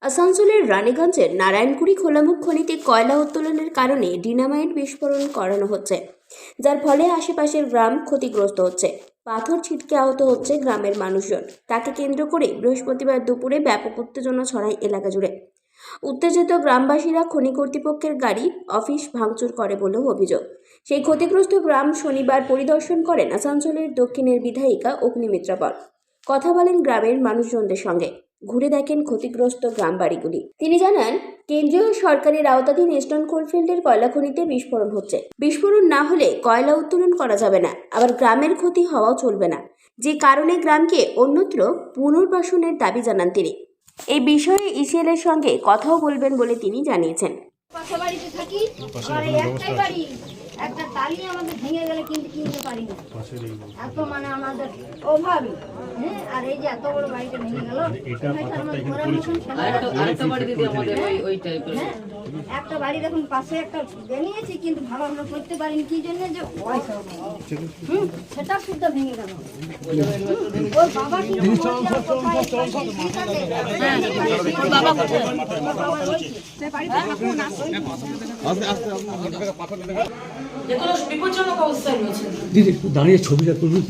আসানসোলের রানীগঞ্জের নারায়ণকুড়ি খোলামুখ খনিতে কয়লা উত্তোলনের কারণে ডিনামাইট বিস্ফোরণ করানো হচ্ছে, যার ফলে আশেপাশের গ্রাম ক্ষতিগ্রস্ত হচ্ছে। পাথর ছিটকে আহত হচ্ছে গ্রামের মানুষজন। তাকে কেন্দ্র করে বৃহস্পতিবার দুপুরে ব্যাপক উত্তেজনা ছড়ায় এলাকা জুড়ে। উত্তেজিত গ্রামবাসীরা খনি কর্তৃপক্ষের গাড়ি, অফিস ভাঙচুর করে বলেও অভিযোগ। সেই ক্ষতিগ্রস্ত গ্রাম শনিবার পরিদর্শন করেন আসানসোলের দক্ষিণের বিধায়িকা অগ্নিমিত্রা পাল। কথা বলেন গ্রামের মানুষজনদের সঙ্গে, ঘুরে দেখেন ক্ষতিগ্রস্ত গ্রাম বাড়িগুলি। তিনি জানান, কেন্দ্রীয় সরকারের আওতাধীন ইস্টার্ন কোলফিল্ডের কয়লা খনিতে বিস্ফোরণ হচ্ছে। বিস্ফোরণ না হলে কয়লা উত্তোলন করা যাবে না, আবার গ্রামের ক্ষতি হওয়াও চলবে না, যে কারণে গ্রামকে অন্যত্র পুনর্বাসনের দাবি জানান তিনি। এই বিষয়ে ইসিএল এর সঙ্গে কথাও বলবেন বলে তিনি জানিয়েছেন। বাড়িতে থাকি, আর একটাই বাড়ি, একটা টালি আমাদের ভেঙে গেলে কিন্তু কিনতে পারি না, এত মানে আমাদের অভাবী। আর এই যে এত বড় বাড়িটা ভেঙে গেল, একটা বাড়ি দেখুন পাশে একটা বানিয়েছি, কিন্তু ভালো আমরা করতে পারিনি কি জন্য, যে সেটা শুদ্ধ ভেঙে গেল। ওর বাবা কিন্তু বিপজ্জনক অবস্থায় রয়েছে। দিদি একটু দাঁড়িয়ে ছবিটা তুলুন।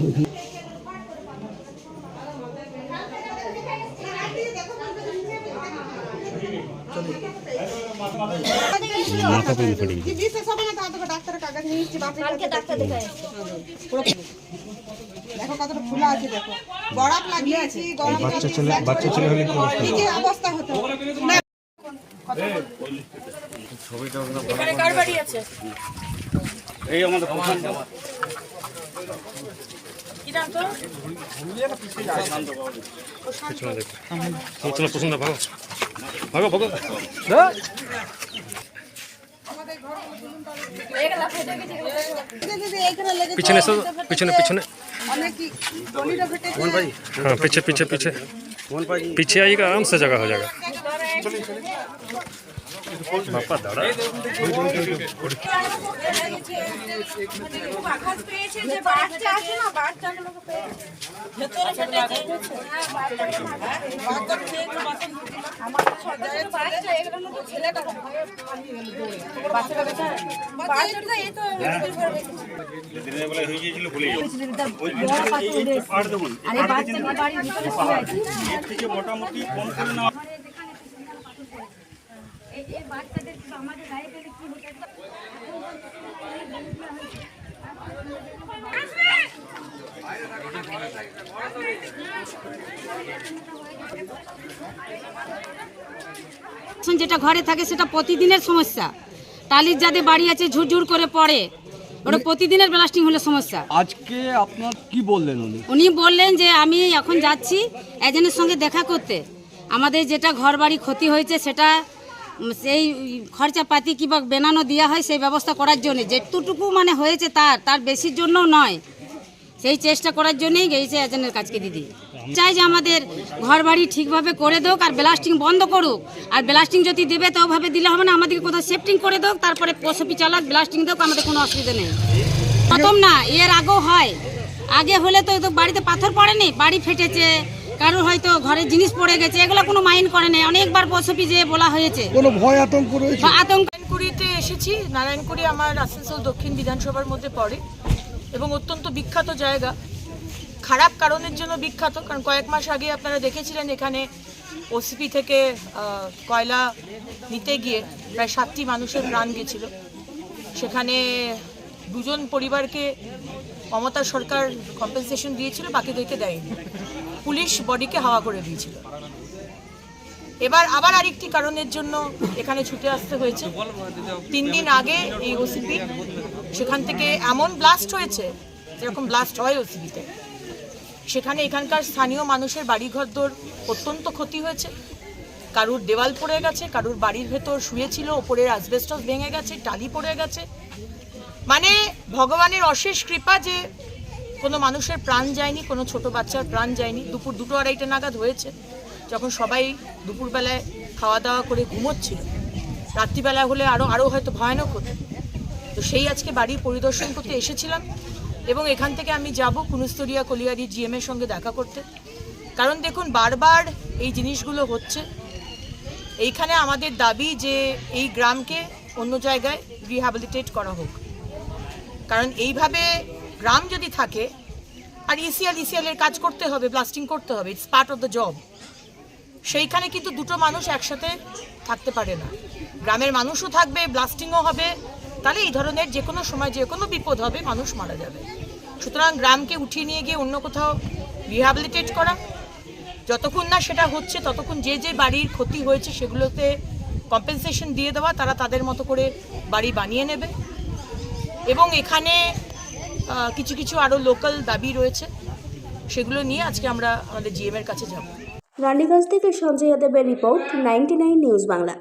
দেখো কতটা খোলা আছে, দেখো বরফ লাগিয়েছি, বাচ্চা ছেলে হলে কি অবস্থা হতো। এখানে কার বাড়ি আছে? এই আমাদের কি নাম তো? পছন্দ ভাগো ভাগো ভাগো। পিছনে পিছনে পিছনে हाँ पीछे पीछे पीछे पीछे आइएगा, आराम से जगह हो जाएगा। बापा दादा মোটামুটি যেটা ঘরে থাকে সেটা প্রতিদিনের সমস্যা। টালির যাদের বাড়ি আছে ঝুরঝুর করে পড়ে, ওটা প্রতিদিনের ব্লাস্টিং হলে সমস্যা। আজকে আপনার কি বললেন উনি বললেন যে আমি এখন যাচ্ছি এজেন্টের সঙ্গে দেখা করতে, আমাদের যেটা ঘর বাড়ি ক্ষতি হয়েছে সেটা সেই খরচাপাতি কিংবা বেনানো দেওয়া হয় সেই ব্যবস্থা করার জন্য, যেটুকু মানে হয়েছে তার বেশির জন্যও নয়, সেই চেষ্টা করার জন্যই গেছে এজেন্টের কাছকে দিদি। চাই যে আমাদের ঘর বাড়ি ঠিকভাবে করে দেওক আর ব্লাস্টিং বন্ধ করুক। আর ব্লাস্টিং যদি দেবে তো ওভাবে দিলে হবে না, আমাদেরকে কোথাও সেফটিং করে দেওক, তারপরে পশুপি চালাক ব্লাস্টিং দেওক, আমাদের কোনো অসুবিধা নেই। প্রথম না, এর আগেও হয়, আগে হলে তো বাড়িতে পাথর পড়েনি, বাড়ি ফেটেছে, কারোর হয়তো ঘরে জিনিস পড়ে গেছে, এগুলো কোনো মাইন্ড করে নেই। অনেকবার পশুপি যে বলা হয়েছে, কোনো ভয় আতঙ্ক রয়েছে? নারায়ণকুড়িতে এসেছি। নারায়ণকুড়ি আমার আসানসোল দক্ষিণ বিধানসভার মধ্যে পড়ে এবং অত্যন্ত বিখ্যাত জায়গা। খারাপ কারণের জন্য বিখ্যাত, কারণ কয়েক মাস আগে আপনারা দেখেছিলেন এখানে ওসিপি থেকে কয়লা নিতে গিয়ে প্রায় 7টি মানুষের প্রাণ গেছিল। সেখানে 2জন পরিবারকে মমতা সরকার কম্পেনসেশন দিয়েছিল, বাকিদেরকে দেয়নি। পুলিশ বডিকে হাওয়া করে দিয়েছিল। এবার আবার আরেকটি কারণের জন্য এখানে ছুটে আসতে হয়েছে। 3 দিন আগে এই ওসিপি সেখান থেকে এমন ব্লাস্ট হয়েছে যেরকম ব্লাস্ট হয় ওসিপিতে, সেখানে এখানকার স্থানীয় মানুষের বাড়িঘরদোর অত্যন্ত ক্ষতি হয়েছে। কারুর দেওয়াল পড়ে গেছে, কারুর বাড়ির ভেতর শুয়েছিল, ওপরের অ্যাসবেস্টস ভেঙে গেছে, টালি পড়ে গেছে। মানে ভগবানের অশেষ কৃপা যে কোনো মানুষের প্রাণ যায়নি, কোনো ছোট বাচ্চার প্রাণ যায়নি। দুপুর 2-2:30 নাগাদ হয়েছে, যখন সবাই দুপুরবেলায় খাওয়া দাওয়া করে ঘুমোচ্ছিল। রাত্রিবেলা হলে আরও হয়তো ভয়ানক হতো। তো সেই আজকে বাড়ি পরিদর্শন করতে এসেছিলাম এবং এখান থেকে আমি যাব কুনুস্তরিয়া কলিয়ারি জিএমের সঙ্গে দেখা করতে। কারণ দেখুন, বারবার এই জিনিসগুলো হচ্ছে। এইখানে আমাদের দাবি যে এই গ্রামকে অন্য জায়গায় রিহ্যাবিলিটেট করা হোক, কারণ এইভাবে গ্রাম যদি থাকে আর ইসিএল এর কাজ করতে হবে, ব্লাস্টিং করতে হবে, it's part of the job. সেইখানে কিন্তু দুটো মানুষ একসাথে থাকতে পারে না, গ্রামের মানুষও থাকবে, ব্লাস্টিংও হবে, তাহলে এই ধরনের যে কোনো সময় যে কোনো বিপদ হবে, মানুষ মারা যাবে। সুতরাং গ্রামকে উঠিয়ে নিয়ে গিয়ে অন্য কোথাও রিহ্যাবিলিটেট করা, যতক্ষণ না সেটা হচ্ছে ততক্ষণ যে যে বাড়ির ক্ষতি হয়েছে সেগুলোতে কম্পেনসেশন দিয়ে দেওয়া, তারা তাদের মতো করে বাড়ি বানিয়ে নেবে। এবং এখানে কিছু কিছু আরও লোকাল দাবি রয়েছে, সেগুলো নিয়ে আজকে আমরা আমাদের জিএম এর কাছে যাব। রানীগঞ্জ থেকে সঞ্জয় যাদবের রিপোর্ট, 99 নিউজ বাংলা।